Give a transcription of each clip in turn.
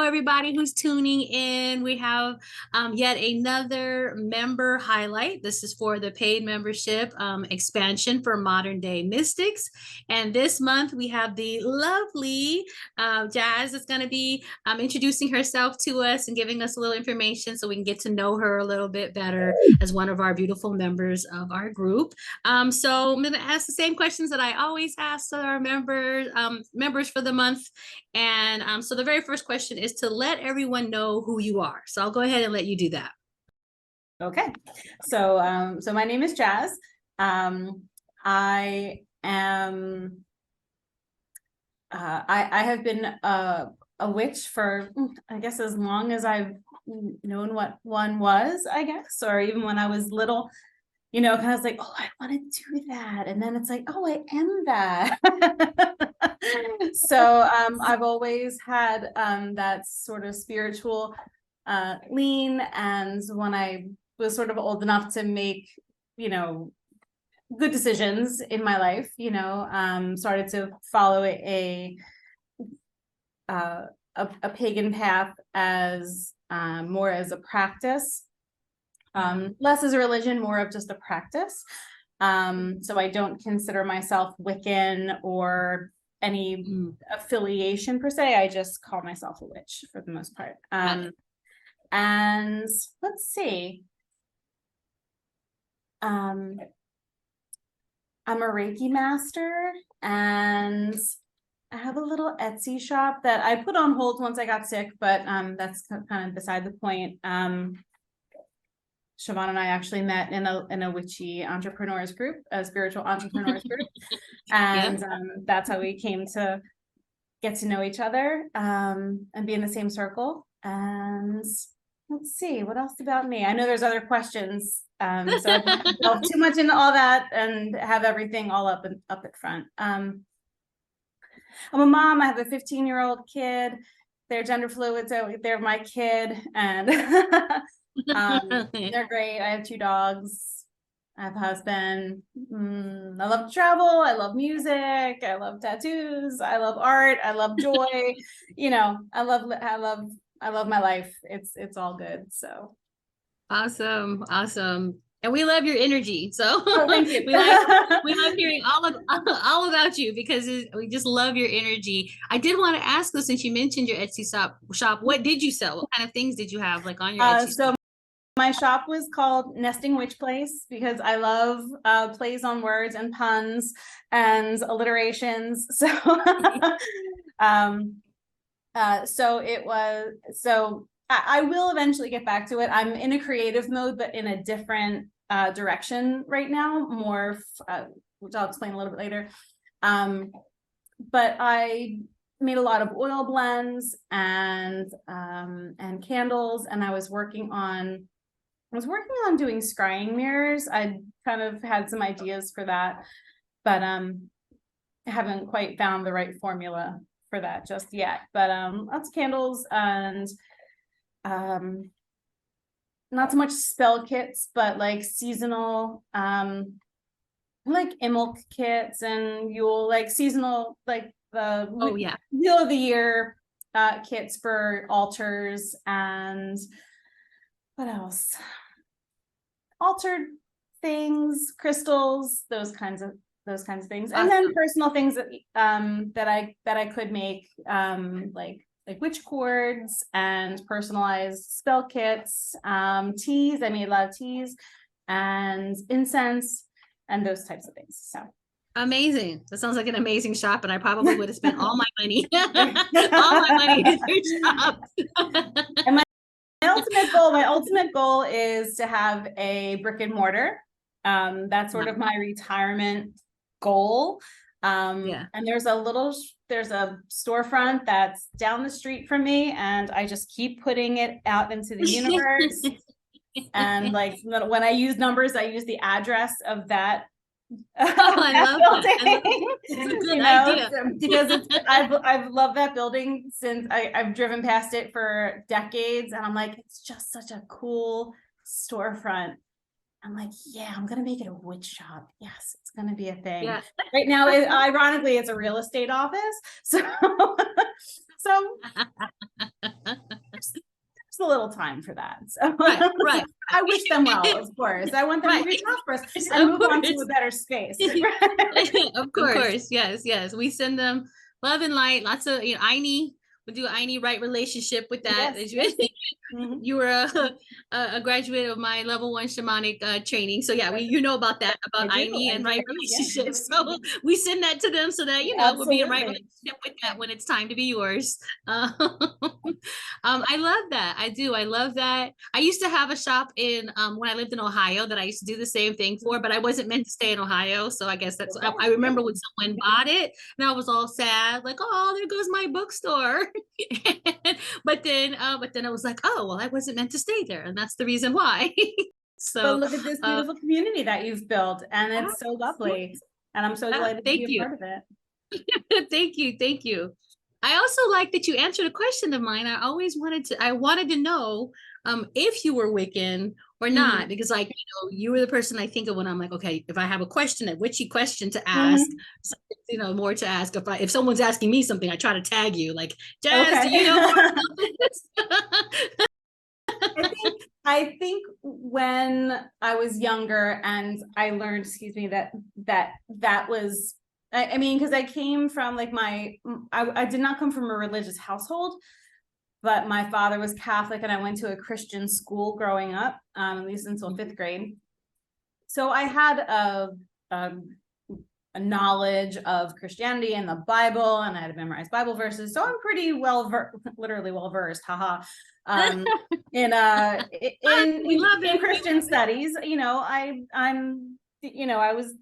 everybody who's tuning in. We have yet another member highlight. This is for the paid membership expansion for Modern Day Mystics. And this month we have the lovely Jazz is going to be introducing herself to us and giving us a little information so we can get to know her a little bit better as one of our beautiful members of our group. So I'm going to ask the same questions that I always ask our members for the month. And so the very first question is to let everyone know who you are. So I'll go ahead and let you do that. Okay. So my name is Jazz. I am, I have been a witch for, I guess, as long as I've known what one was, I guess, or even when I was little, you know, kind of like, oh, I want to do that. And then it's like, oh, I am that. So I've always had that sort of spiritual lean. And when I was sort of old enough to make, you know, good decisions in my life, you know, started to follow a pagan path as more as a practice. Less as a religion, more of just a practice. So I don't consider myself Wiccan or any affiliation per se. I just call myself a witch for the most part. And let's see. I'm a Reiki master, and I have a little Etsy shop that I put on hold once I got sick, but that's kind of beside the point. Siobhan and I actually met in a witchy entrepreneurs group, a spiritual entrepreneurs group. And that's how we came to get to know each other and be in the same circle. And let's see, what else about me? I know there's other questions. So I don't delve too much into all that and have everything all up at front. I'm a mom. I have a 15-year-old kid. They're gender fluid, so they're my kid. And they're great. I have 2 dogs. I have a husband. I love to travel. I love music. I love tattoos. I love art. I love joy. You know, I love my life. It's all good. So awesome. And we love your energy. So thank you. we love hearing all about you because we just love your energy. I did want to ask, though, since you mentioned your Etsy shop, what did you sell? What kind of things did you have like on your Etsy shop? My shop was called Nesting Witch Place because I love plays on words and puns and alliterations. So, I will eventually get back to it. I'm in a creative mode, but in a different direction right now, more, which I'll explain a little bit later. But I made a lot of oil blends and candles, and I was working on doing scrying mirrors. I kind of had some ideas for that, but I haven't quite found the right formula for that just yet. But lots of candles and not so much spell kits, but like seasonal, like Imulk kits and Yule, like seasonal, like the Wheel of the Year kits for altars. And what else? Altered things, crystals, those kinds of things, and then personal things that I could make, like witch cords and personalized spell kits, teas. I made a lot of teas and incense and those types of things. So amazing. That sounds like an amazing shop, and I probably would have spent all my money in your shop. And my ultimate goal is to have a brick and mortar. That's sort of my retirement goal. And there's a storefront that's down the street from me, and I just keep putting it out into the universe. And like when I use numbers, I use the address of that. I love that. It's a good idea because I've loved that building since I've driven past it for decades, and I'm like, it's just such a cool storefront. I'm like, yeah, I'm going to make it a witch shop. Yes, it's going to be a thing. Yeah. Right now, ironically, it's a real estate office. So, there's a little time for that. So Right. I wish them well, of course. I want them to be prosperous and move on to a better space. Of course. Yes. We send them love and light. Lots of, Aini. We do Aini right relationship with that. Yes. You were a graduate of my level 1 shamanic training. So yeah, you know about that, about Aini and right relationships. Yeah. So we send that to them so that, we'll be in right relationship with that when it's time to be yours. I love that. I do. I love that. I used to have a shop in when I lived in Ohio that I used to do the same thing for, but I wasn't meant to stay in Ohio. So I guess that's, I remember when someone bought it and I was all sad, like, oh, there goes my bookstore. but then I was like, oh, well, I wasn't meant to stay there. And that's the reason why. So but look at this beautiful community that you've built. And it's so lovely. And I'm so delighted to be a part of it. Thank you. I also like that you answered a question of mine. I wanted to know if you were Wiccan or not, because like, you were the person I think of when I'm like, okay, if I have a question, a witchy question to ask, more to ask. If someone's asking me something, I try to tag you like, Jazz, do you know more about this? I think when I was younger and I learned, that was, I mean, because I came from like I did not come from a religious household, but my father was Catholic and I went to a Christian school growing up, at least until 5th grade. So I had a knowledge of Christianity and the Bible, and I had to memorize Bible verses. So I'm pretty literally well versed, haha. In Christian studies, I was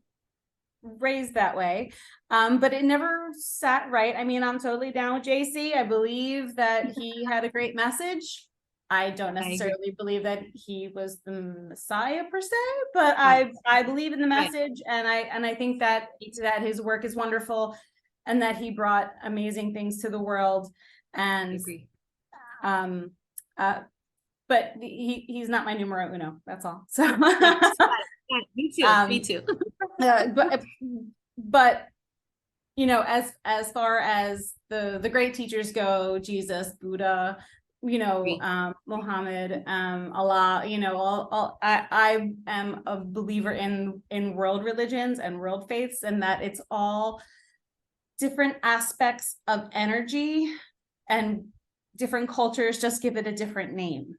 raised that way, but it never sat right. I mean, I'm totally down with JC. I believe that he had a great message. I don't necessarily believe that he was the Messiah per se, but I believe in the message, and I think that his work is wonderful, and that he brought amazing things to the world. And but he's not my numero uno. That's all. So me too. Me too. But as far as the great teachers go, Jesus, Buddha, Muhammad, Allah, I am a believer in world religions and world faiths, and that it's all different aspects of energy, and different cultures just give it a different name.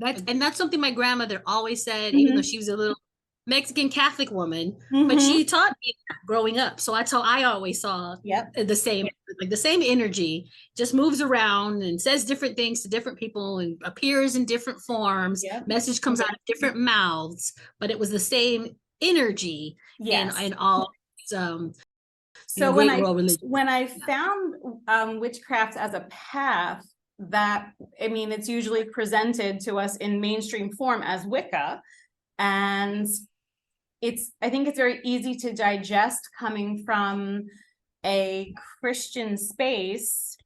That's something my grandmother always said, even though she was a little Mexican Catholic woman, but she taught me that growing up. So that's how I always saw the same energy, just moves around and says different things to different people and appears in different forms. Message comes out of different mouths, but it was the same energy in all. So when I found witchcraft as a path, that, I mean, it's usually presented to us in mainstream form as Wicca, and I think it's very easy to digest coming from a Christian space,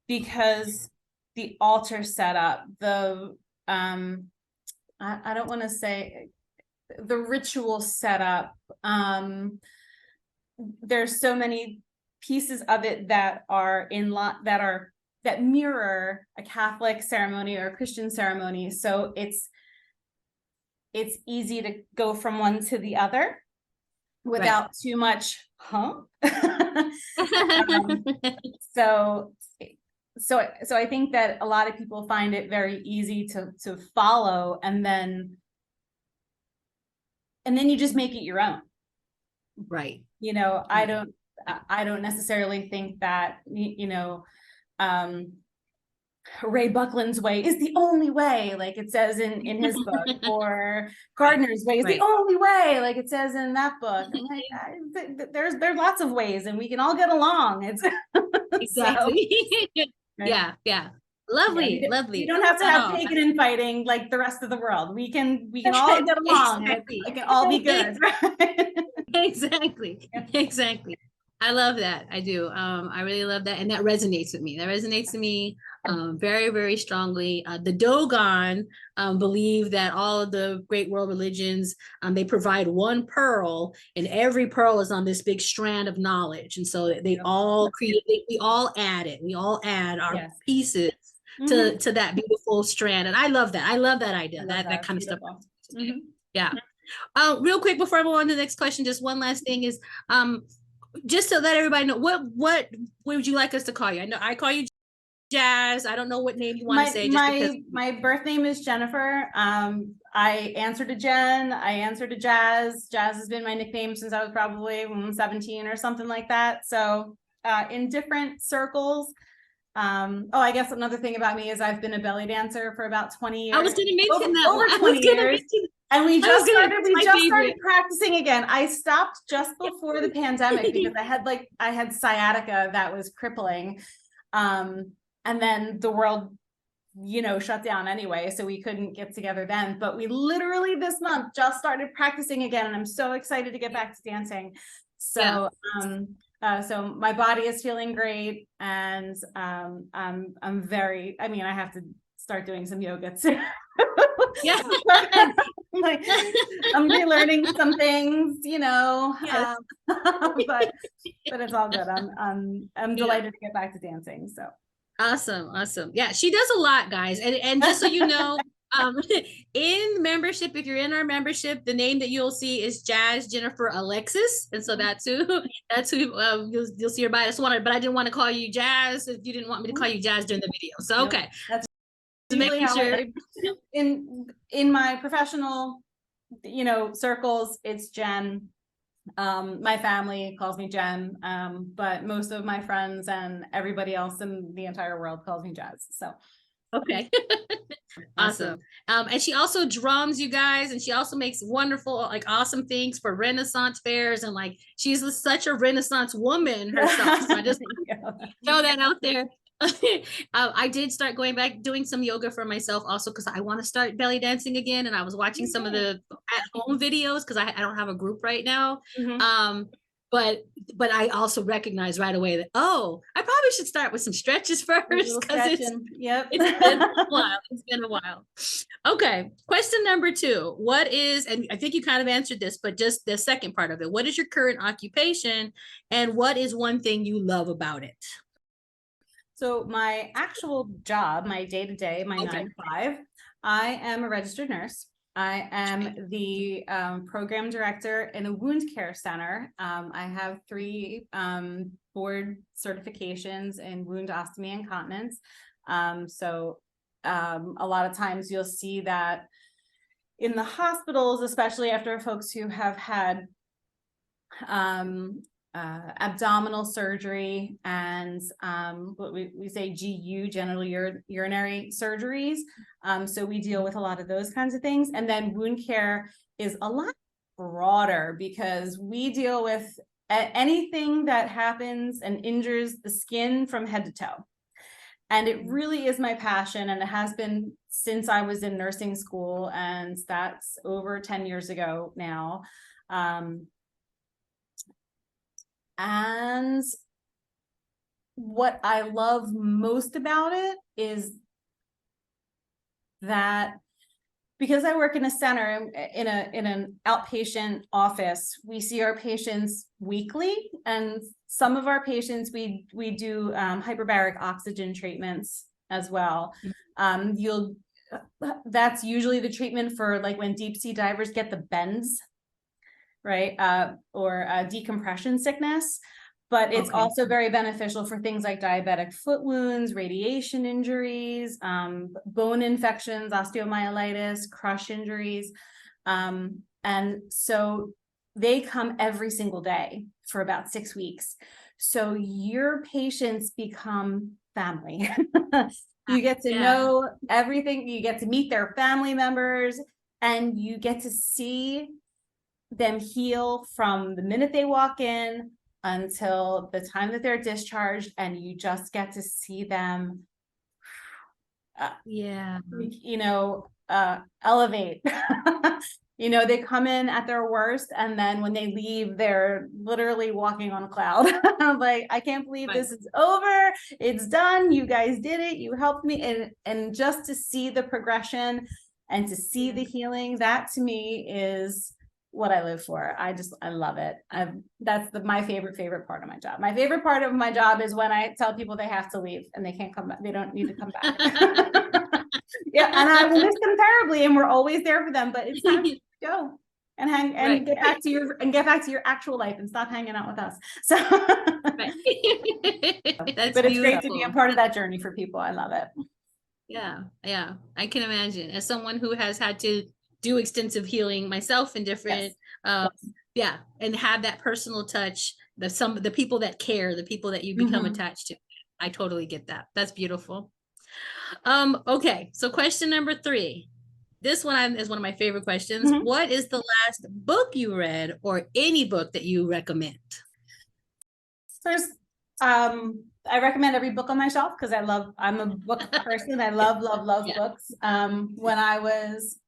because the altar setup, I don't want to say the ritual setup, there's so many pieces of it that are that mirror a Catholic ceremony or a Christian ceremony. So it's easy to go from one to the other without too much so I think that a lot of people find it very easy to follow, and then you just make it your own. Right. I don't necessarily think that, Ray Buckland's way is the only way, like it says in his book, or Gardner's way is the only way, like it says in that book. There's lots of ways, and we can all get along. It's exactly. Yeah. Lovely. You don't have to have pagan infighting like the rest of the world. We can all get along. Exactly. It can all be good. Exactly. I love that. I do. I really love that. And that resonates with me. very, very strongly. The Dogon believe that all of the great world religions, they provide one pearl, and every pearl is on this big strand of knowledge. And so they all create, we all add it. We all add our pieces to that beautiful strand. And I love that. I love that idea, that kind of stuff. Yeah. Real quick before I move on to the next question, just one last thing is, just to let everybody know, what would you like us to call you? I know I call you Jazz. I don't know what name you want to say. My birth name is Jennifer. I answer to Jen. I answer to Jazz. Jazz has been my nickname since I was probably 17 or something like that. So in different circles. I guess another thing about me is I've been a belly dancer for about 20 years. I was going to mention that. Over 20 years. And we just started practicing again. I stopped just before the pandemic because I had sciatica that was crippling. And then the world, shut down anyway, so we couldn't get together then. But we literally this month just started practicing again, and I'm so excited to get back to dancing. So, so my body is feeling great, and I'm very. I mean, I have to start doing some yoga too. Yeah. I'm relearning some things, but it's all good. I'm delighted to get back to dancing. So awesome. Yeah, she does a lot, guys. And just so you know, in membership, if you're in our membership, the name that you'll see is Jazz Jennifer Alexis, and so that's who you'll see her by. But I didn't want to call you Jazz if you didn't want me to call you Jazz during the video. So okay. That's making sure. In my professional, circles, it's Jen. My family calls me Jen, but most of my friends and everybody else in the entire world calls me Jazz. So okay. Awesome. And she also drums, you guys, and she also makes wonderful, awesome things for Renaissance fairs, and she's such a Renaissance woman herself. So I just throw that out there. I did start going back doing some yoga for myself also because I want to start belly dancing again, and I was watching some of the at-home videos because I don't have a group right now. But I also recognize right away that I probably should start with some stretches first because it's been a while. It's been a while. Okay, question number 2. What is, and I think you kind of answered this, but just the second part of it, what is your current occupation, and what is one thing you love about it? So my actual job, my day-to-day, my 9 to 5, I am a registered nurse. I am the program director in a wound care center. I have 3 board certifications in wound ostomy and continence. So a lot of times you'll see that in the hospitals, especially after folks who have had abdominal surgery and what we say GU, genital urinary surgeries. So we deal with a lot of those kinds of things. And then wound care is a lot broader because we deal with anything that happens and injures the skin from head to toe. And it really is my passion, and it has been since I was in nursing school, and that's over 10 years ago now. And what I love most about it is that because I work in a center, in an outpatient office, we see our patients weekly, and some of our patients we do hyperbaric oxygen treatments as well. That's usually the treatment for when deep sea divers get the bends, right? Or decompression sickness. But it's also very beneficial for things like diabetic foot wounds, radiation injuries, bone infections, osteomyelitis, crush injuries. And so they come every single day for about 6 weeks. So your patients become family. You get to know everything. You get to meet their family members, and you get to see them heal from the minute they walk in until the time that they're discharged, and you just get to see them elevate You know, they come in at their worst, and then when they leave, they're literally walking on a cloud. I'm like, I can't believe this is over. It's done. You guys did it. You helped me. And just to see the progression and to see the healing, that to me is what I live for. I love it. That's my favorite part of my job. My favorite part of my job is when I tell people they have to leave and they can't come back. They don't need to come back. Yeah, and I will miss them terribly, and we're always there for them, but it's time to go and hang and get back to your actual life and stop hanging out with us. So That's but it's great to be a part of that journey for people. I love it. Yeah, I can imagine, as someone who has had to do extensive healing myself in different and have that personal touch, the people that care, the people that you become attached to. I totally get that. That's beautiful. Okay, so question number 3. This one is one of my favorite questions. What is the last book you read, or any book that you recommend? There's I recommend every book on my shelf because I'm a book person. I love books. When I was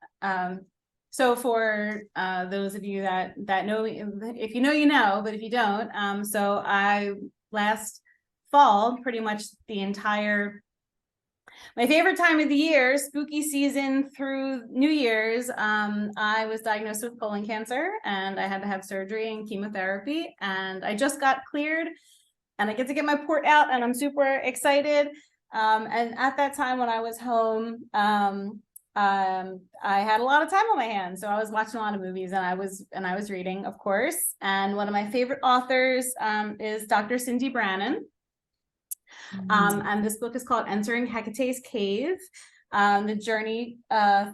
so for those of you that know me, if you know, you know, but if you don't, so I last fall, pretty much my favorite time of the year, spooky season through New Year's, I was diagnosed with colon cancer, and I had to have surgery and chemotherapy, and I just got cleared, and I get to get my port out, and I'm super excited. And at that time when I was home, I had a lot of time on my hands, so I was watching a lot of movies, and I was reading, of course. And one of my favorite authors is Dr. Cindy Brannon. And this book is called Entering Hecate's Cave, the journey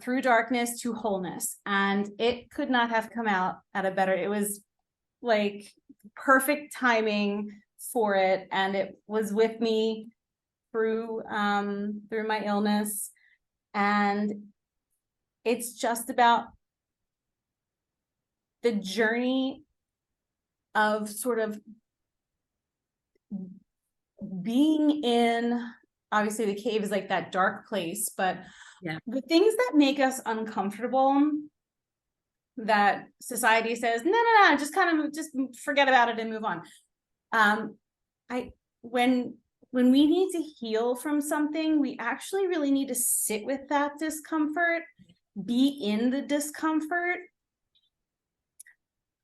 through darkness to wholeness. And it could not have come out at a better, it was like perfect timing for it. And it was with me through my illness. And it's just about the journey of sort of being in, obviously the cave is like that dark place, but the things that make us uncomfortable, that society says, no, just forget about it and move on. When we need to heal from something, we actually really need to sit with that discomfort, be in the discomfort,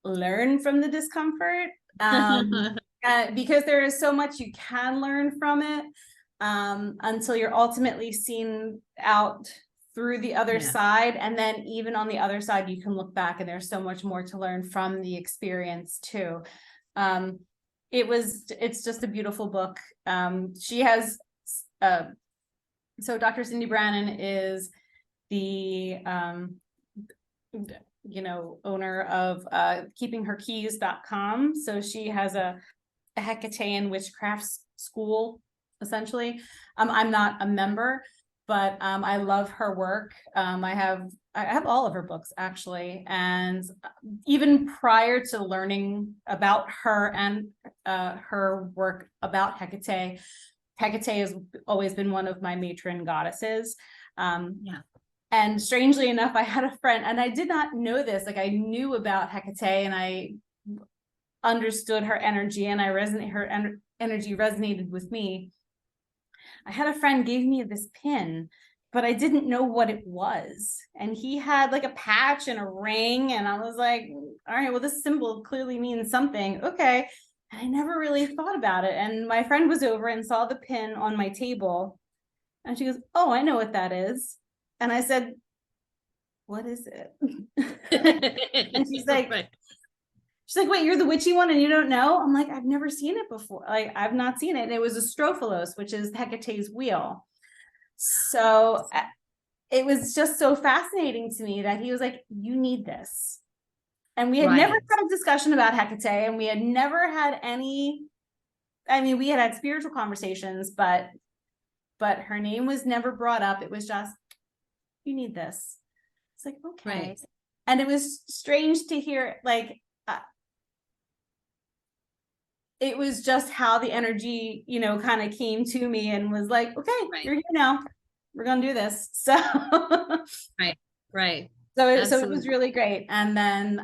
learn from the discomfort. Because there is so much you can learn from it, until you're ultimately seen out through the other side. And then even on the other side, you can look back and there's so much more to learn from the experience too. It's just a beautiful book. She has, so Dr. Cindy Brannon is the, owner of keepingherkeys.com. So she has a Hecatean witchcraft school, essentially. I'm not a member, but I love her work. I have all of her books actually, and even prior to learning about her and her work about Hecate has always been one of my matron goddesses. And strangely enough, I had a friend, and I did not know this, like I knew about Hecate and I understood her energy, and her energy resonated with me. I had a friend gave me this pin, but I didn't know what it was. And he had like a patch and a ring, and I was like, all right, well, this symbol clearly means something. Okay. And I never really thought about it. And my friend was over and saw the pin on my table, and she goes, oh, I know what that is. And I said, what is it? And she's like, wait, you're the witchy one and you don't know? I'm like, I've never seen it before. Like, I've not seen it. And it was a strophalos, which is Hecate's wheel. So it was just so fascinating to me that he was like, you need this. And we had never had a discussion about Hecate, and we had never had we had spiritual conversations, but her name was never brought up. It was just, you need this. It's like, okay. And it was strange to hear, like, it was just how the energy, kind of came to me and was like, okay, you're here now. We're going to do this. So. Right. So it was really great. And then,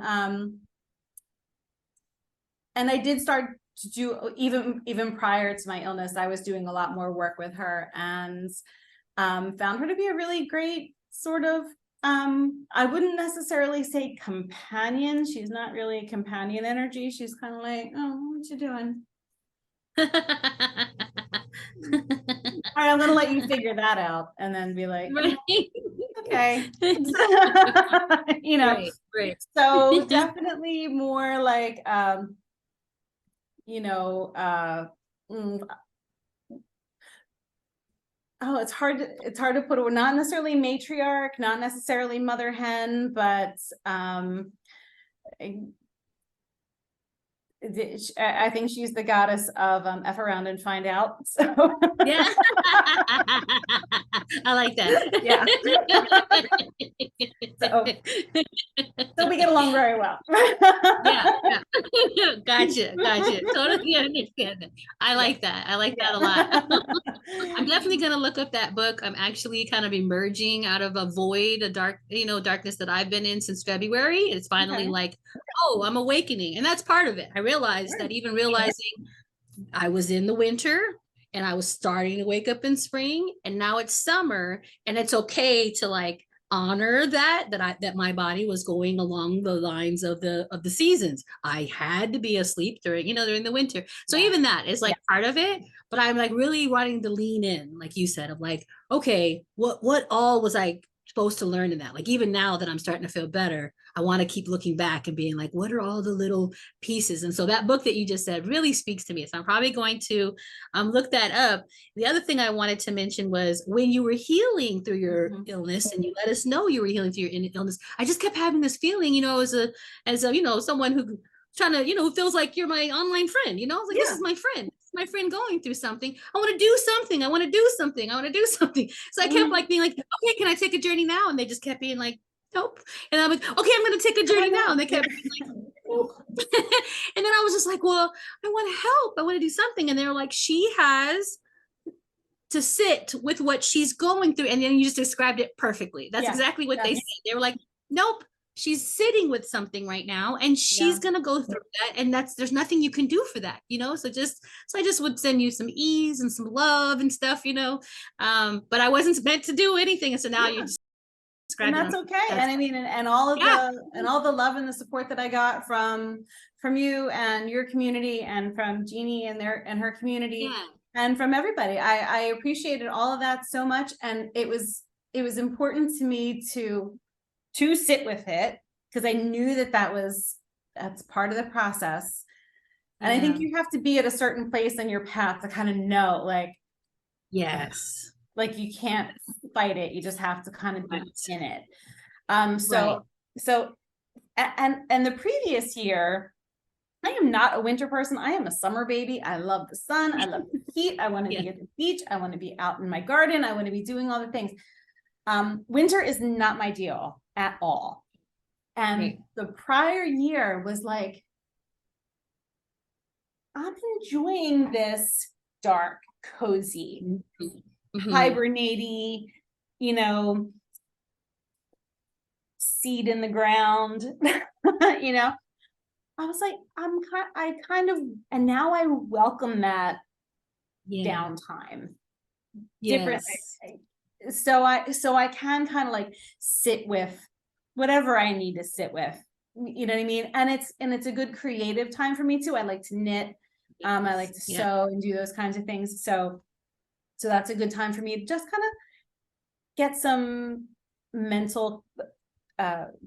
and I did start to do, even prior to my illness, I was doing a lot more work with her, and found her to be a really great sort of, I wouldn't necessarily say companion. She's not really a companion energy. She's kind of like, oh, what you doing? All right, I'm gonna let you figure that out, and then be like, right. okay. You know, right. So definitely more like, you know, oh, it's hard to put it, not necessarily matriarch, not necessarily mother hen, but I think she's the goddess of F around and find out. So yeah. I like that. Yeah. So we get along very well. yeah. Gotcha. Totally understand that. I like that. I like that a lot. I'm definitely going to look up that book. I'm actually kind of emerging out of a void, a darkness that I've been in since February. It's finally like, oh, I'm awakening. And that's part of it. I realized that even realizing I was in the winter and I was starting to wake up in spring, and now it's summer, and it's okay to like honor that my body was going along the lines of the seasons. I had to be asleep during the winter. So even that is like part of it, but I'm like really wanting to lean in, like you said, of like, okay, what all was I supposed to learn in that? Like even now that I'm starting to feel better, I want to keep looking back and being like, what are all the little pieces? And so that book that you just said really speaks to me. So I'm probably going to look that up. The other thing I wanted to mention was when you were healing through your illness, and you let us know you were healing through your illness, I just kept having this feeling, as a someone who trying to, who feels like you're my online friend, like this is my friend. My friend going through something. I want to do something. I want to do something. So I kept like being like, okay, can I take a journey now? And they just kept being like, nope. And I'm like, okay, I'm going to take a journey now. And they kept being like, nope. And then I was just like, well, I want to help. I want to do something. And they were like, she has to sit with what she's going through. And then you just described it perfectly. That's exactly what they said. They were like, nope. She's sitting with something right now, and she's going to go through that. And there's nothing you can do for that, so I just would send you some ease and some love and stuff, but I wasn't meant to do anything. And so now you just and that's okay. And I mean, and all of the love and the support that I got from you and your community, and from Jeannie and her community, and from everybody, I appreciated all of that so much. And it was important to me to sit with it, because I knew that's part of the process. And I think you have to be at a certain place in your path to kind of know, like, like you can't fight it. You just have to kind of be in it. So the previous year, I am not a winter person. I am a summer baby. I love the sun. I love the heat. I want to be at the beach. I want to be out in my garden. I want to be doing all the things. Winter is not my deal at all. And the prior year was like, I'm enjoying this dark, cozy, hibernating, seed in the ground, I was like, I kind of, and now I welcome that downtime. Different. So I can kind of like sit with whatever I need to sit with, you know what I mean? And it's a good creative time for me too. I like to knit. I like to sew and do those kinds of things. So that's a good time for me to just kind of get some mental,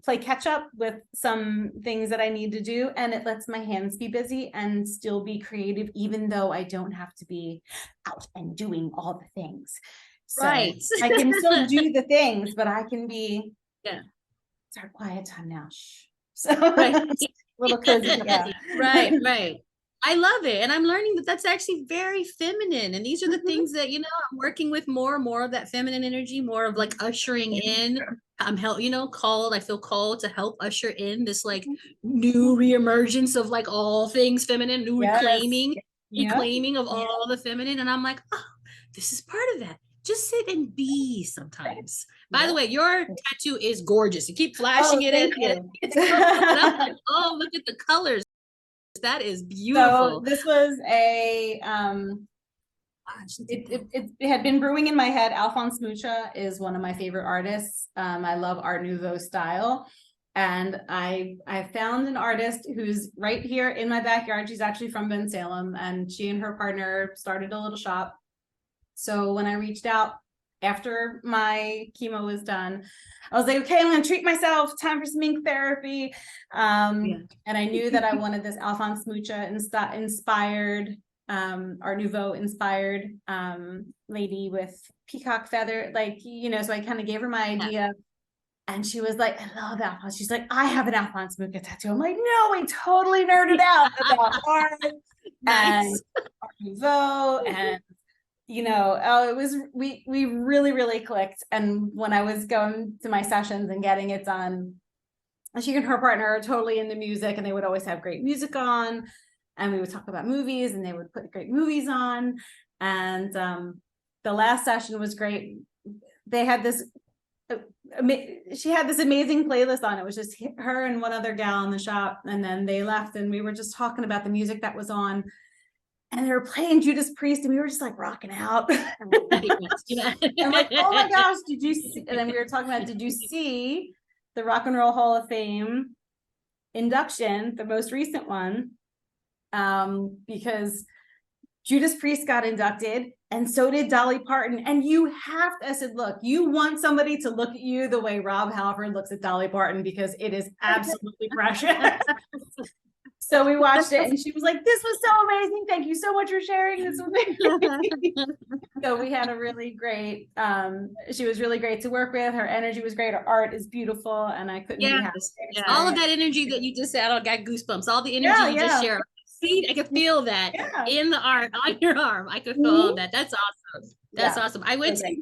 play catch up with some things that I need to do. And it lets my hands be busy and still be creative, even though I don't have to be out and doing all the things. So I can still do the things, but I can be, it's our quiet time now. Shh. So little cozy. Right. I love it. And I'm learning that that's actually very feminine. And these are the things that, I'm working with more of that feminine energy, more of like ushering in. I'm I feel called to help usher in this like new reemergence of like all things feminine, new reclaiming of all the feminine. And I'm like, oh, this is part of that. just sit and be sometimes. By the way, your tattoo is gorgeous. You keep flashing it in. It's like, oh, look at the colors. That is beautiful. So this was a it had been brewing in my head. Alphonse Mucha is one of my favorite artists. I love Art Nouveau style. And I found an artist who's right here in my backyard. She's actually from Bensalem, and she and her partner started a little shop. So when I reached out after my chemo was done, I was like, okay, I'm going to treat myself. Time for some ink therapy. And I knew that I wanted this Alphonse Mucha inspired, Art Nouveau inspired lady with peacock feather, like, you know, so I kind of gave her my idea. And she was like, I love Alphonse. She's like, I have an Alphonse Mucha tattoo. I'm like, no, we totally nerded out about art and Art Nouveau, and you know, oh, it was, we really, really clicked. And when I was going to my sessions and getting it done, she and her partner are totally into music, and they would always have great music on, and we would talk about movies, and they would put great movies on. And the last session was great. They had this, she had this amazing playlist on. It was just her and one other gal in the shop, and then they left, and we were just talking about the music that was on, and they were playing Judas Priest, and we were just like rocking out. I'm like, oh my gosh, did you see? And then we were talking about, did you see the Rock and Roll Hall of Fame induction, the most recent one? Because Judas Priest got inducted, and so did Dolly Parton. And you have to, I said, look, you want somebody to look at you the way Rob Halford looks at Dolly Parton, because it is absolutely precious. So we watched it, and she was like, this was so amazing. Thank you so much for sharing this with me. So we had a really great, she was really great to work with. Her energy was great. Her art is beautiful, and I couldn't be happier. All of that energy that you just said, I got goosebumps. All the energy you just shared. See, I could feel that in the art on your arm. I could feel all that. That's awesome. That's awesome. I went to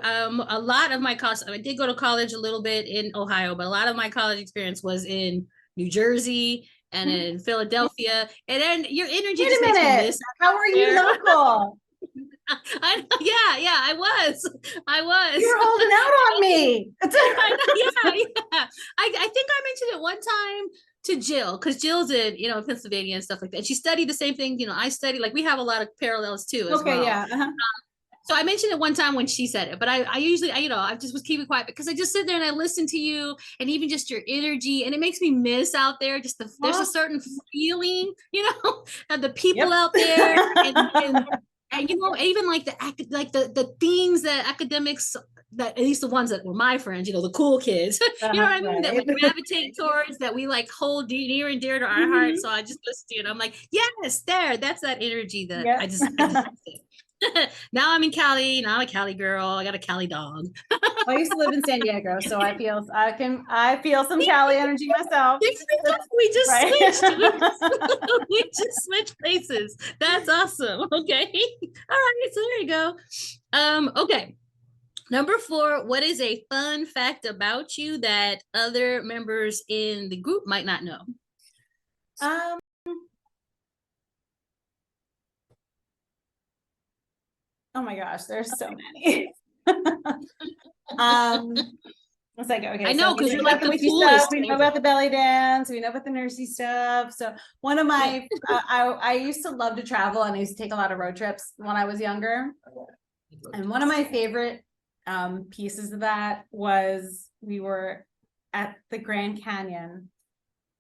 a lot of my college. I did go to college a little bit in Ohio, but a lot of my college experience was in New Jersey and in Philadelphia. And then your energy just makes me miss. How are you local? I was. You're holding out on me. I think I mentioned it one time to Jill, because Jill's in, you know, Pennsylvania and stuff like that. She studied the same thing, you know, I studied, like we have a lot of parallels too as well. So I mentioned it one time when she said it, but I usually, you know, I just was keeping quiet because I just sit there and I listen to you, and even just your energy, and it makes me miss out there. Just there's a certain feeling, you know, of the people out there, and you know, even like the things that academics, that at least the ones that were my friends, you know, the cool kids, you know what I mean, that we gravitate towards, that we like hold near and dear to our hearts. So I just listen to it. I'm like, yes, that's that energy that I just now I'm in Cali. Now I'm a Cali girl. I got a Cali dog. I used to live in San Diego, so I feel some Cali energy myself. We just switched. We just switched places. That's awesome. Okay. All right. So there you go. Okay. Number 4, what is a fun fact about you that other members in the group might not know? Oh my gosh, there's so many. It's like, okay, I know, because so you're like the coolest. We know about the belly dance. We know about the nursey stuff. So one of my, I used to love to travel, and I used to take a lot of road trips when I was younger. And one of my favorite pieces of that was, we were at the Grand Canyon,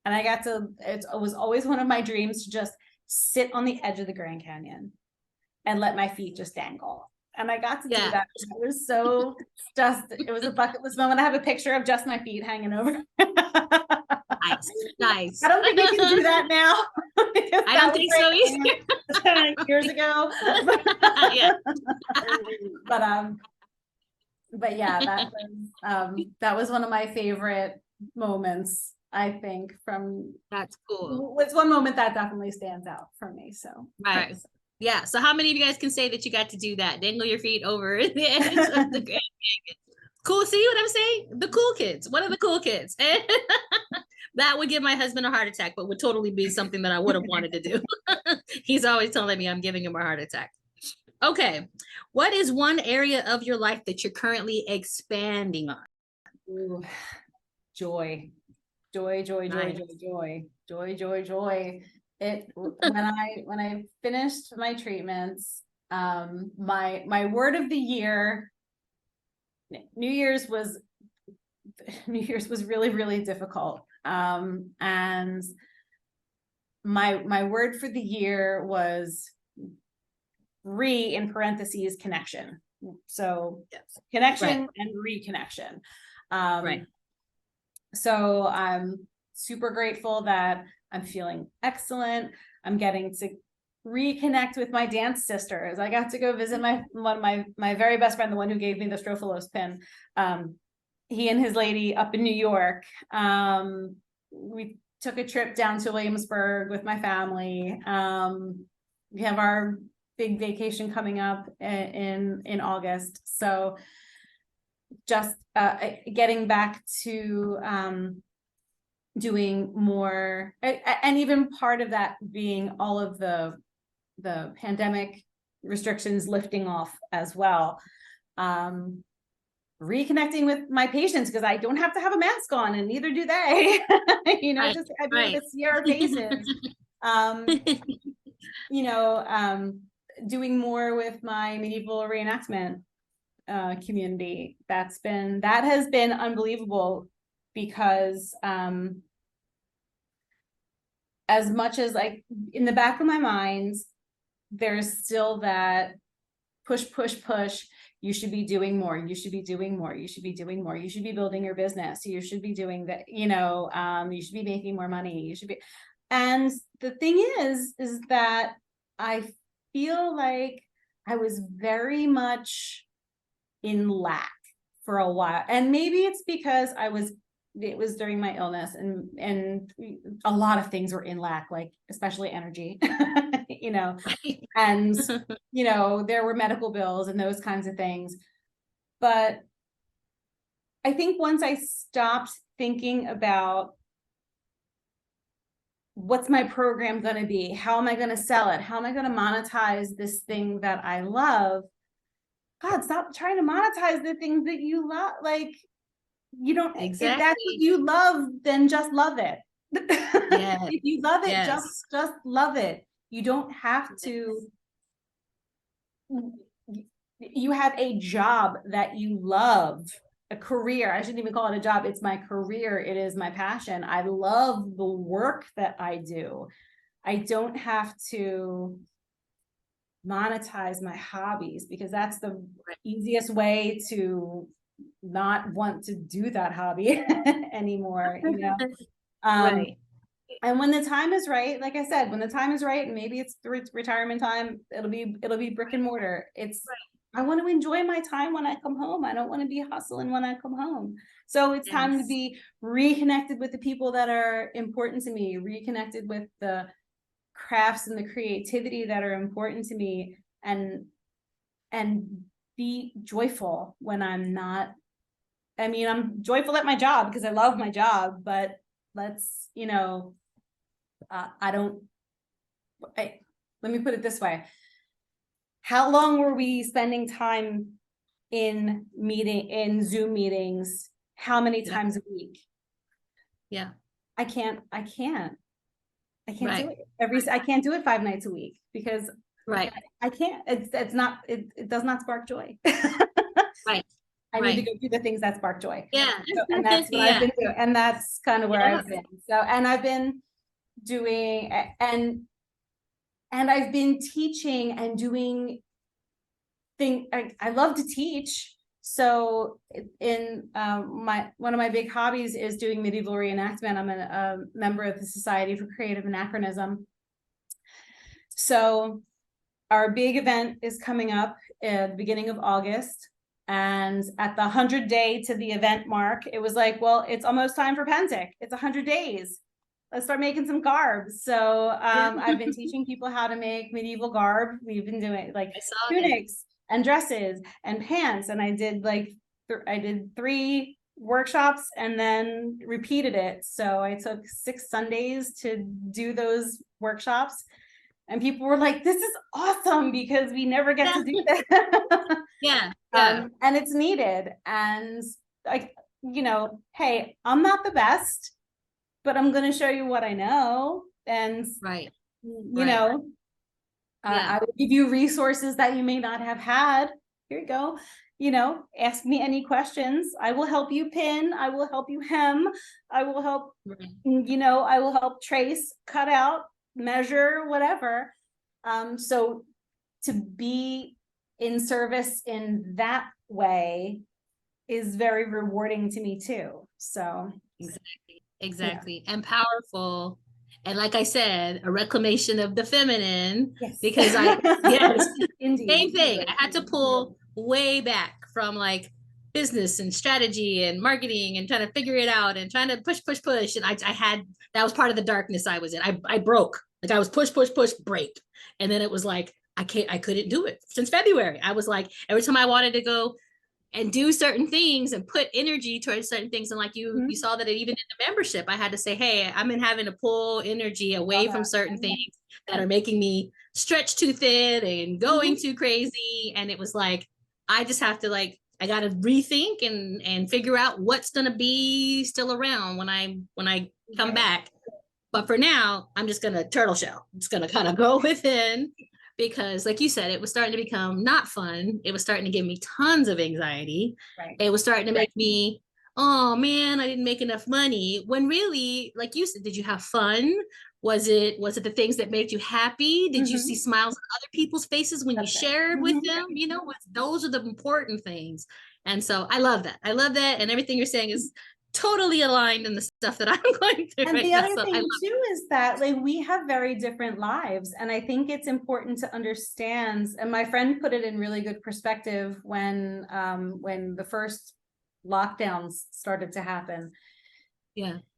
and I got to, it was always one of my dreams to just sit on the edge of the Grand Canyon and let my feet just dangle. And I got to do that. It was so it was a bucket list moment. I have a picture of just my feet hanging over. Nice. I don't think we can do that now. I don't think so either. Years ago. But yeah, that was one of my favorite moments, I think, from. That's cool. It's one moment that definitely stands out for me. So right. Yeah. So how many of you guys can say that you got to do that? Dangle your feet over the edge of the Grand Canyon. Cool. See what I'm saying? The cool kids. What are the cool kids? That would give my husband a heart attack, but would totally be something that I would have wanted to do. He's always telling me I'm giving him a heart attack. Okay. What is one area of your life that you're currently expanding on? Ooh, joy. Joy, joy, joy, Nice. joy, joy, joy, joy, joy. When I finished my treatments, my word of the year, New Year's was really, really difficult. And my word for the year was in parentheses, connection. So Yes. connection Right. and reconnection. Right. So I'm super grateful that I'm feeling excellent. I'm getting to reconnect with my dance sisters. I got to go visit one of my very best friend, the one who gave me the Strophalos pin. He and his lady up in New York. We took a trip down to Williamsburg with my family. We have our big vacation coming up in August. So just getting back to doing more, and even part of that being all of the pandemic restrictions lifting off as well. Reconnecting with my patients, because I don't have to have a mask on and neither do they. Right. Just I'd be Right. able to see our faces. Doing more with my medieval reenactment community. That has been unbelievable, because as much as, like, in the back of my mind, there's still that push, you should be doing more, you should be doing more, you should be doing more, you should be building your business, you should be doing that, you should be making more money, you should be. And the thing is that I feel like I was very much in lack for a while, and maybe it's because it was during my illness, and a lot of things were in lack, like especially energy. And there were medical bills and those kinds of things. But I think once I stopped thinking about what's my program going to be, how am I going to sell it, how am I going to monetize this thing that I love, God, stop trying to monetize the things that you love. Like, you don't, Exactly. if that's what you love, then just love it. Yes. If you love it, Yes. just love it. You don't have to. You have a job that you love, a career. I shouldn't even call it a job. It's my career. It is my passion. I love the work that I do. I don't have to monetize my hobbies, because that's the easiest way to not want to do that hobby anymore, Right. And when the time is right, like I said, when the time is right, and maybe it's the retirement time, it'll be brick and mortar. I want to enjoy my time when I come home. I don't want to be hustling when I come home. So it's time to be reconnected with the people that are important to me, reconnected with the crafts and the creativity that are important to me, and be joyful when I'm not. I mean, I'm joyful at my job because I love my job, but let's, let me put it this way. How long were we spending time in Zoom meetings? How many times a week? Yeah. I can't Right. do it I can't do it 5 nights a week, because I can't, it does not spark joy. Right. I need to go do the things that spark joy. Yeah. So, and that's what I've been doing. And that's kind of where I've been. So, and I've been doing, and I've been teaching and doing things. I love to teach. So in one of my big hobbies is doing medieval reenactment. I'm a member of the Society for Creative Anachronism. So our big event is coming up at the beginning of August. And at the 100 day to the event mark, it was like, well, it's almost time for Pentic. It's 100 days. Let's start making some garb. So I've been teaching people how to make medieval garb. We've been doing like tunics and dresses and pants. And I did I did 3 workshops and then repeated it. So I took 6 Sundays to do those workshops. And people were like, this is awesome because we never get to do that. Yeah. And it's needed. And like, you know, hey, I'm not the best, but I'm going to show you what I know. And, you know, I will give you resources that you may not have had. Here you go. You know, ask me any questions. I will help you pin. I will help you hem. I will help, you know, I will help trace, cut out, measure, whatever. So to be in service in that way is very rewarding to me too. So exactly. And powerful. And like I said, a reclamation of the feminine, because Indeed. Same thing. I had to pull way back from like business and strategy and marketing and trying to figure it out and trying to push. And I had, that was part of the darkness I was in. I broke. Like I was push, break. And then it was like, I couldn't do it since February. I was like, every time I wanted to go and do certain things and put energy towards certain things. And like you saw that even in the membership, I had to say, hey, I'm in having to pull energy away from certain things that are making me stretch too thin and going too crazy. And it was like, I just have to like, I got to rethink and figure out what's going to be still around when I come back. But for now, I'm just going to turtle shell. I'm just going to kind of go within, because like you said, it was starting to become not fun. It was starting to give me tons of anxiety. It was starting to make me, oh man, I didn't make enough money. When really, like you said, did you have fun? Was it the things that made you happy? Did you see smiles on other people's faces when you shared with them? You know, those are the important things. And so I love that. I love that. And everything you're saying is totally aligned in the stuff that I'm going through. And the other thing too is that like we have very different lives, and I think it's important to understand. And my friend put it in really good perspective when the first lockdowns started to happen.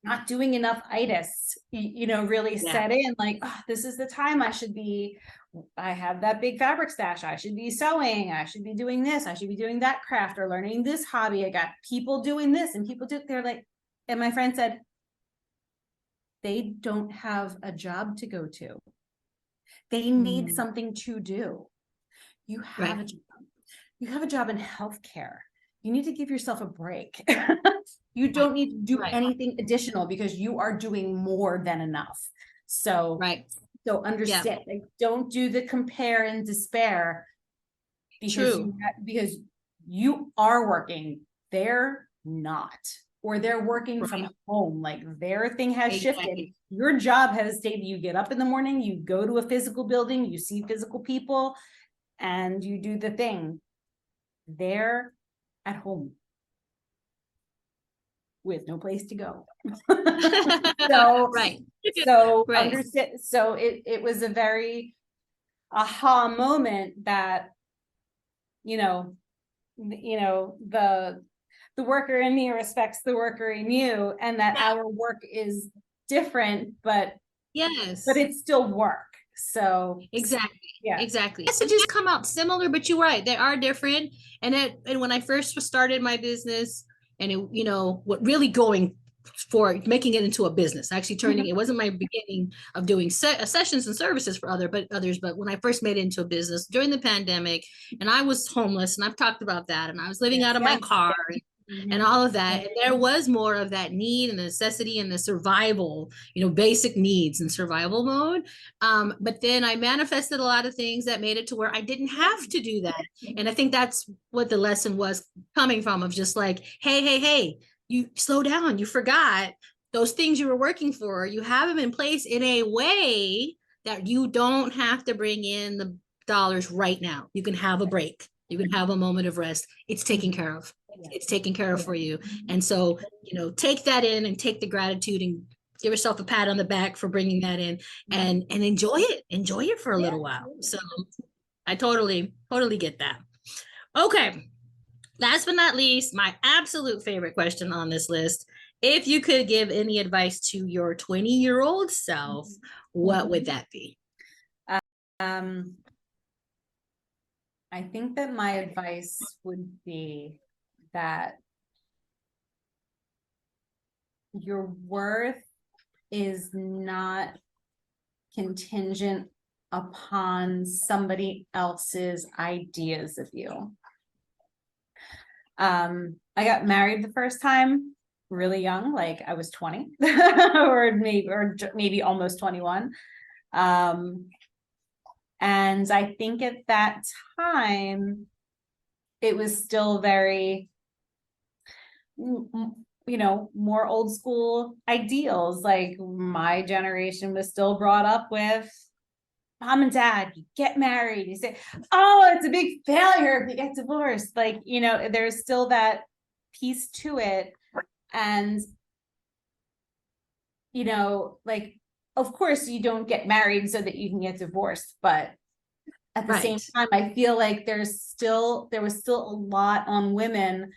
Not doing enough itis, you know, really set in like, oh, this is the time I have that big fabric stash. I should be sewing. I should be doing this. I should be doing that craft or learning this hobby. I got people doing this and they're like, and my friend said, they don't have a job to go to. They need something to do. You have a job. You have a job in healthcare. You need to give yourself a break. You don't need to do anything additional because you are doing more than enough. So, so understand, like, don't do the compare and despair because you are working. They're not, or they're working from home. Like their thing has shifted. Your job has stayed. You get up in the morning, you go to a physical building, you see physical people, and you do the thing. They're at home with no place to go. Understand. So it was a very aha moment that, you know, the worker in me respects the worker in you, and that our work is different, but it's still work. So exactly. Messages come out similar, but you're right, they are different. And when I first started my business, and it, you know, what really going for making it into a business, actually turning, it wasn't my beginning of doing sessions and services for others, but when I first made it into a business during the pandemic, and I was homeless, and I've talked about that, and I was living out of my car and all of that. And there was more of that need and necessity and the survival, you know, basic needs and survival mode. But then I manifested a lot of things that made it to where I didn't have to do that. And I think that's what the lesson was coming from, of just like, hey, you slow down. You forgot those things you were working for. You have them in place in a way that you don't have to bring in the dollars right now. You can have a break. You can have a moment of rest. It's taken care of. It's taken care of for you. And so, you know, take that in and take the gratitude and give yourself a pat on the back for bringing that in, and enjoy it for a little while. So I totally get that. Okay. Last but not least, my absolute favorite question on this list. If you could give any advice to your 20-year-old self, what would that be? I think that my advice would be that your worth is not contingent upon somebody else's ideas of you. I got married the first time really young, like I was 20 or maybe almost 21. And I think at that time, it was still very, more old school ideals. Like my generation was still brought up with mom and dad, you get married, you say, oh, it's a big failure if you get divorced. Like, there's still that piece to it. And, like, of course you don't get married so that you can get divorced, but at the same time, I feel like there was still a lot on women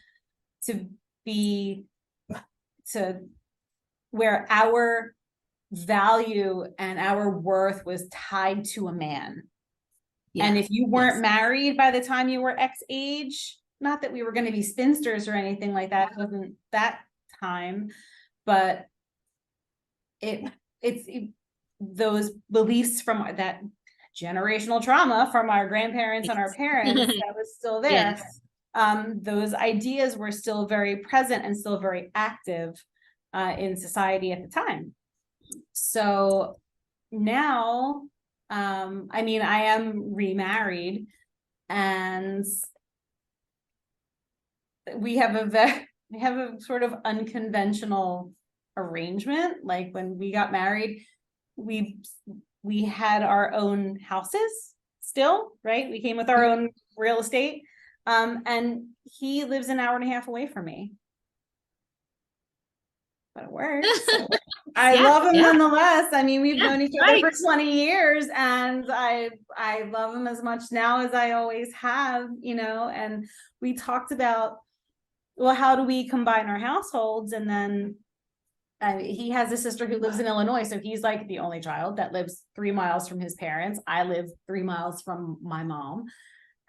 where our value and our worth was tied to a man. Yeah. And if you weren't married by the time you were X age, not that we were going to be spinsters or anything like that, it wasn't that time, but it's those beliefs from that generational trauma from our grandparents and our parents that was still there. Yes. Those ideas were still very present and still very active in society at the time. So now, I am remarried, and we have a sort of unconventional arrangement. Like when we got married, we had our own houses still, right? We came with our own real estate. And he lives an hour and a half away from me. But it works. I love him nonetheless. We've known each other for 20 years, and I love him as much now as I always have, and we talked about, well, how do we combine our households? And then he has a sister who lives in Illinois. So he's like the only child that lives 3 miles from his parents. I live 3 miles from my mom,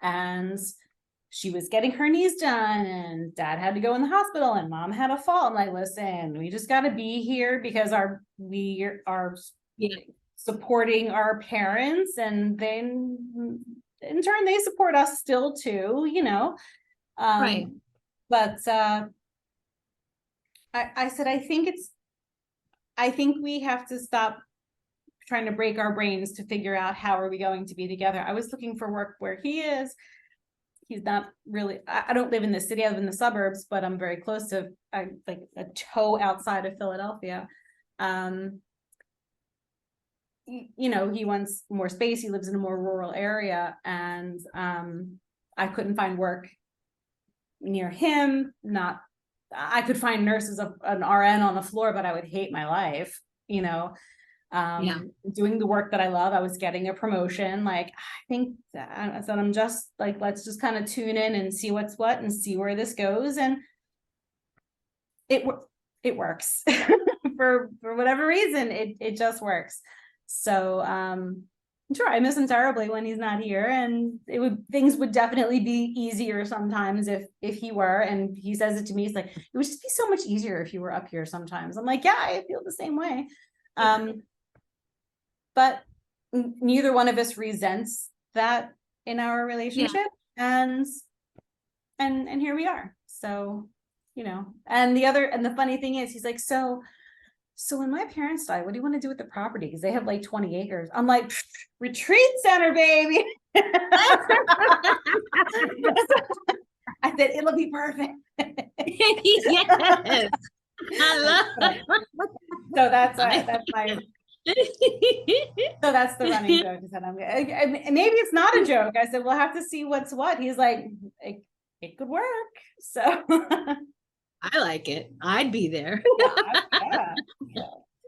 and she was getting her knees done, and dad had to go in the hospital, and mom had a fall. I'm like, listen, we just got to be here because we are supporting our parents, and then in turn they support us still too, right. But I said, I think we have to stop trying to break our brains to figure out how are we going to be together. I was looking for work where he is. He's not really, I don't live in the city, I live in the suburbs, but I'm very close to like a toe outside of Philadelphia. He wants more space. He lives in a more rural area, and I couldn't find work near him. I could find nurses of an RN on the floor, but I would hate my life, doing the work that I love. I was getting a promotion. Like, I think that I'm just like, let's just kind of tune in and see what's what and see where this goes. And it works for whatever reason, it just works. So, sure, I miss him terribly when he's not here, and things would definitely be easier sometimes if he were. And he says it to me, he's like, it would just be so much easier if you were up here sometimes. I'm like, yeah, I feel the same way. But neither one of us resents that in our relationship. And here we are. So, and the funny thing is, he's like, so when my parents die, what do you want to do with the property? Because they have like 20 acres. I'm like, retreat center, baby. I said, it'll be perfect. Yes. I love it. So that's my so that's the running joke. I said, maybe it's not a joke. I said, we'll have to see what's what. He's like, it could work. So I like it. I'd be there.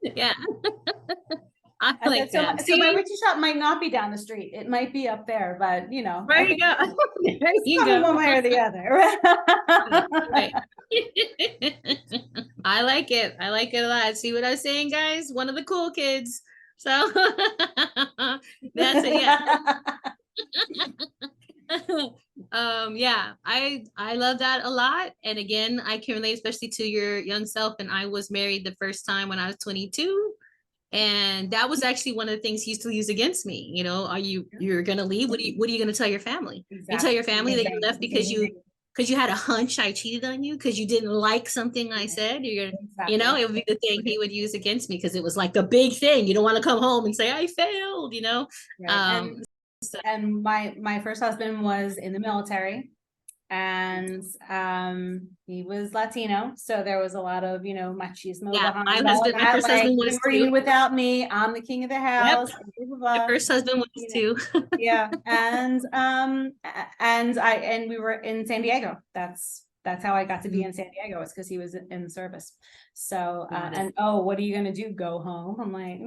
Yeah. I like that. So my witchy shop might not be down the street. It might be up there, but there you go. There you go. One way or the other. Right. I like it. I like it a lot. See what I'm saying, guys? One of the cool kids. So that's it. Yeah. I love that a lot. And again, I can relate especially to your young self. And I was married the first time when I was 22. And that was actually one of the things he used to use against me. You know, you're going to leave? What are you going to tell your family? Exactly. You tell your family that you left because you had a hunch I cheated on you, because you didn't like something I said. You know, it would be the thing he would use against me, because it was like the big thing. You don't want to come home and say I failed, you know. Right. And my first husband was in the military, and he was Latino, so there was a lot of, you know, machismo behind my first like, husband was were you too. without me? I'm the king of the house. Yep. Blah, blah, blah. My first husband was too. Yeah, and we were in San Diego. That's how I got to be in San Diego, is because he was in the service. So what are you gonna do? Go home? I'm like,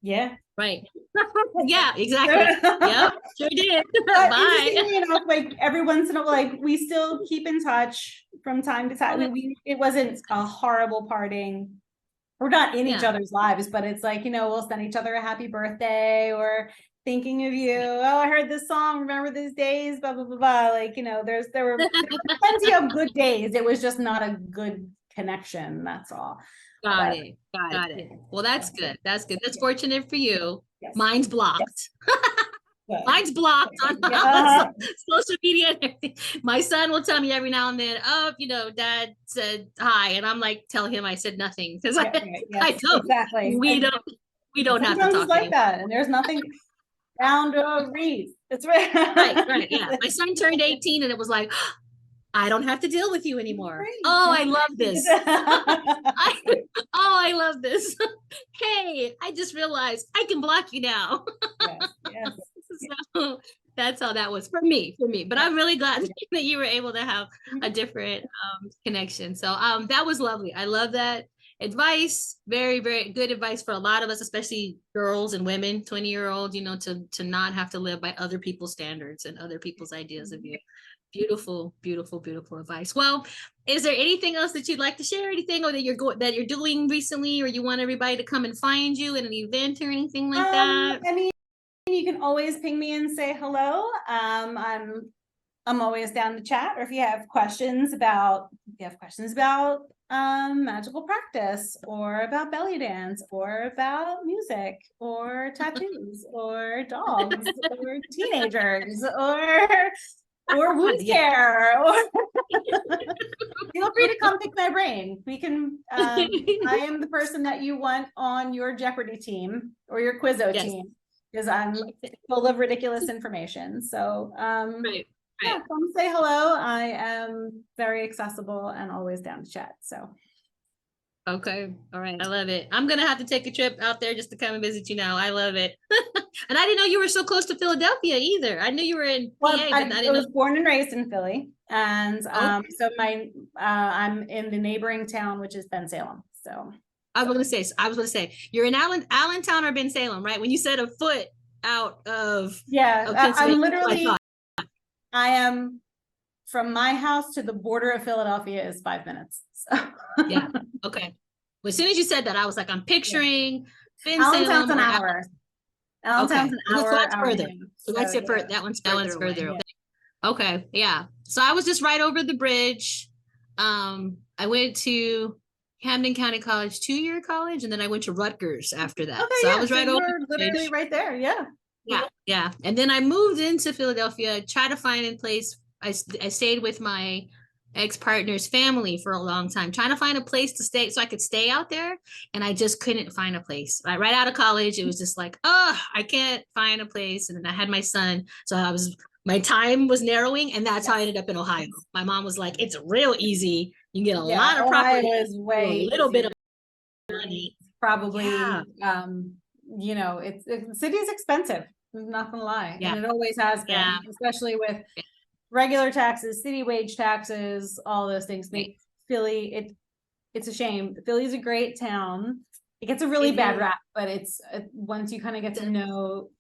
yeah. Right. Yeah, exactly. Yep, sure did. Bye. You know, like every once in a while, like we still keep in touch from time to time. It wasn't a horrible parting. We're not in each other's lives, but it's like, you know, we'll send each other a happy birthday, or thinking of you. Oh, I heard this song. Remember these days? Blah blah blah blah. Like, you know, there were plenty of good days. It was just not a good connection. That's all. Got it. Well, that's good. That's fortunate for you. Yes. Mine's blocked. Yes. Mine's blocked on social media and everything. My son will tell me every now and then, oh, you know, Dad said hi, and I'm like, tell him I said nothing, because I don't. Exactly. We don't have to talk like that, and there's nothing down to a read. It's right. Right. Yeah. My son turned 18, and it was like, I don't have to deal with you anymore. Great. Oh, I love this. I love this. Hey, I just realized I can block you now. Yes. So that's how that was for me. But I'm really glad that you were able to have a different connection. So that was lovely. I love that advice. Very, very good advice for a lot of us, especially girls and women, 20-year-olds, you know, to not have to live by other people's standards and other people's ideas of you. Beautiful, beautiful, beautiful advice. Well, is there anything else that you'd like to share? Anything, or that you're doing recently, or you want everybody to come and find you at an event or anything like that? I mean, you can always ping me and say hello. I'm always down to chat. Or if you have questions about magical practice, or about belly dance, or about music, or tattoos, or dogs, or teenagers, or wound care, or feel free to come pick my brain. We can I am the person that you want on your Jeopardy team or your Quizzo team, because I'm full of ridiculous information. So yeah, come say hello. I am very accessible and always down to chat. So okay, all right, I love it. I'm gonna have to take a trip out there just to come and visit you now. I love it. And I didn't know you were so close to Philadelphia either. I knew you were in PA, but I was born and raised in Philly, and so I'm in the neighboring town, which is Bensalem. So I was gonna say you're in Allentown or Bensalem, right? When you said a foot out of I'm literally I am from my house to the border of Philadelphia is 5 minutes. So. Yeah. Okay. Well, as soon as you said that, I was like, I'm picturing Allentown's an hour. Allentown's an hour. So that's further. So that's it. That one's further. Yeah. Okay. Yeah. So I was just right over the bridge. I went to Camden County College, 2-year college, and then I went to Rutgers after that. Okay, so I was right over literally right there. Yeah. Yeah. And then I moved into Philadelphia, tried to find a place. I stayed with my ex-partner's family for a long time, trying to find a place to stay so I could stay out there. And I just couldn't find a place. Right out of college, it was just like, I can't find a place. And then I had my son. So my time was narrowing, and that's how I ended up in Ohio. My mom was like, it's real easy. You get a lot of property, way a little bit of money. Probably, you know, the city is expensive. I'm not gonna lie. And it always has been, especially with regular taxes, city wage taxes, all those things. Philly, it's a shame. Philly is a great town. It gets a really bad rap, but it's once you kind of get to know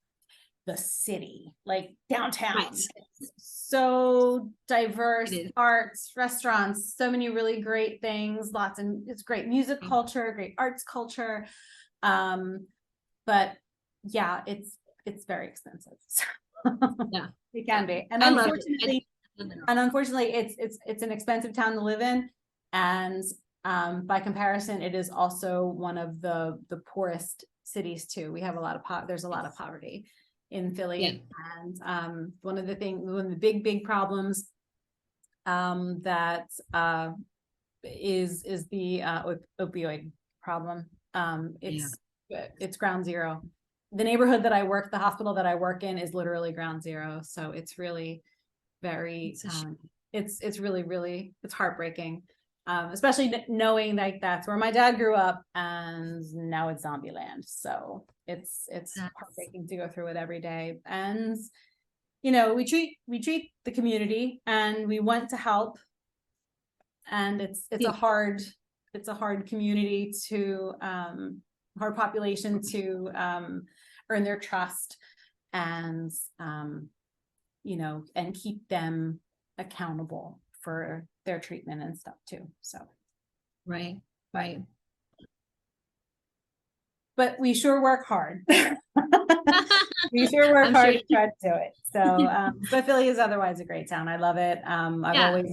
the city, like downtown, it's so diverse, arts, restaurants, so many really great things, it's great music culture, great arts culture. But yeah, it's very expensive. Yeah, it can be. And unfortunately it's an expensive town to live in. And by comparison, it is also one of the poorest cities too. We have a lot of there's a lot of poverty in Philly. And one of the big problems that is the opioid problem. It's ground zero. The neighborhood that the hospital that I work in is literally ground zero. So it's really very, it's really, it's heartbreaking. Especially knowing like that's where my dad grew up, and now it's zombie land. So it's heartbreaking to go through it every day. And we treat the community, and we want to help, and it's a hard community to hard population to earn their trust, and and keep them accountable for their treatment and stuff too. So right. But we sure work hard. We sure work hard to try to do it. So but Philly is otherwise a great town. I love it. I lived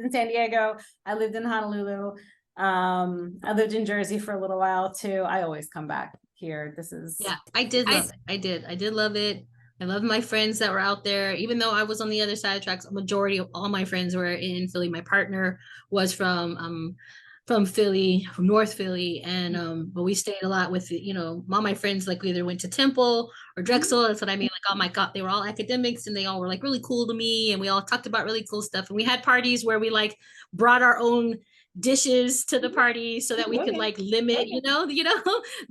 in San Diego, I lived in Honolulu, I lived in Jersey for a little while too. I always come back here. I did love it. I love my friends that were out there, even though I was on the other side of the tracks. A majority of all my friends were in Philly. My partner was from Philly, from North Philly. And but we stayed a lot with, all my friends, like we either went to Temple or Drexel. That's what I mean. Like, oh my God, they were all academics, and they all were like really cool to me. And we all talked about really cool stuff. And we had parties where we like brought our own dishes to the party so that we could like limit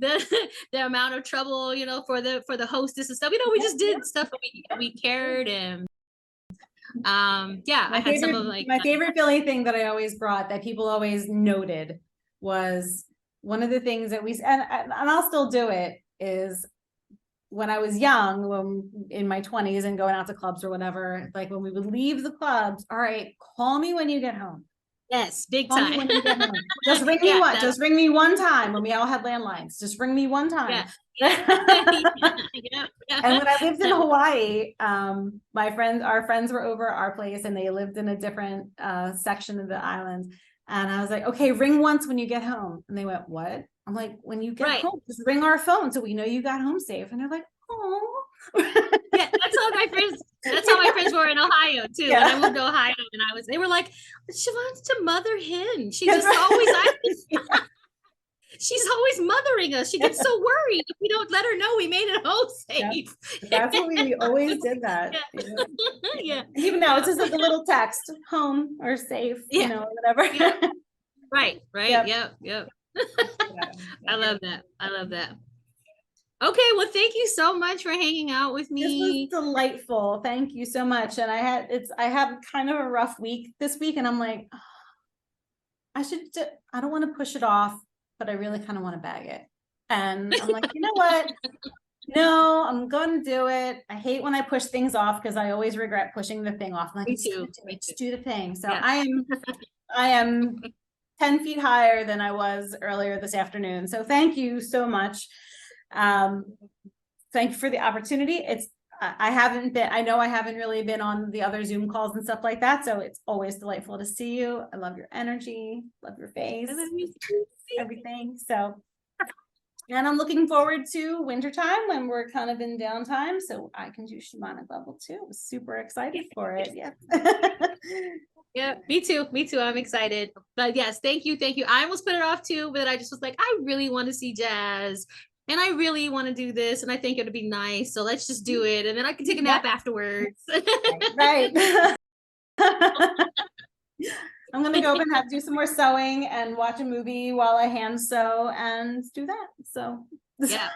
the amount of trouble for the hostess and stuff. We just did stuff that we cared. And I had some of my favorite Philly thing that I always brought that people always noted was one of the things that and I'll still do it, is when I was young, in my 20s and going out to clubs or whatever, like when we would leave the clubs, all right, call me when you get home. Yes, big time. When you get home. Just ring me just ring me one time. When we all had landlines, just ring me one time. And when I lived in Hawaii, our friends were over at our place, and they lived in a different section of the island. And I was like, okay, ring once when you get home. And they went, what? I'm like, when you get home, just ring our phone so we know you got home safe. And they're like, oh. That's how my friends were in Ohio too. When I moved to Ohio, and they were like, she wants to mother hen. She's always mothering us. She gets so worried if we don't let her know we made it home safe. That's what we always did that. Even now it's just like a little text, home or safe, whatever. Right. Yep. I love that. Okay, well, thank you so much for hanging out with me. This was delightful. Thank you so much. And I have kind of a rough week this week, and I'm like, I don't want to push it off, but I really kind of want to bag it. And I'm like, you know what? No, I'm going to do it. I hate when I push things off, because I always regret pushing the thing off. I'm like, let's do the thing. So I am 10 feet higher than I was earlier this afternoon. So thank you so much. Thank you for the opportunity. I know I haven't really been on the other Zoom calls and stuff like that. So it's always delightful to see you. I love your energy, love your face, everything. So, and I'm looking forward to wintertime when we're kind of in downtime, so I can do shamanic level 2. I'm super excited for it. Yeah. Yeah, me too. I'm excited. But yes, thank you. I almost put it off too, but I just was like, I really want to see Jazz, and I really want to do this, and I think it'd be nice. So let's just do it, and then I can take a nap afterwards. Right. I'm gonna go and do some more sewing and watch a movie while I hand sew and do that. So yeah.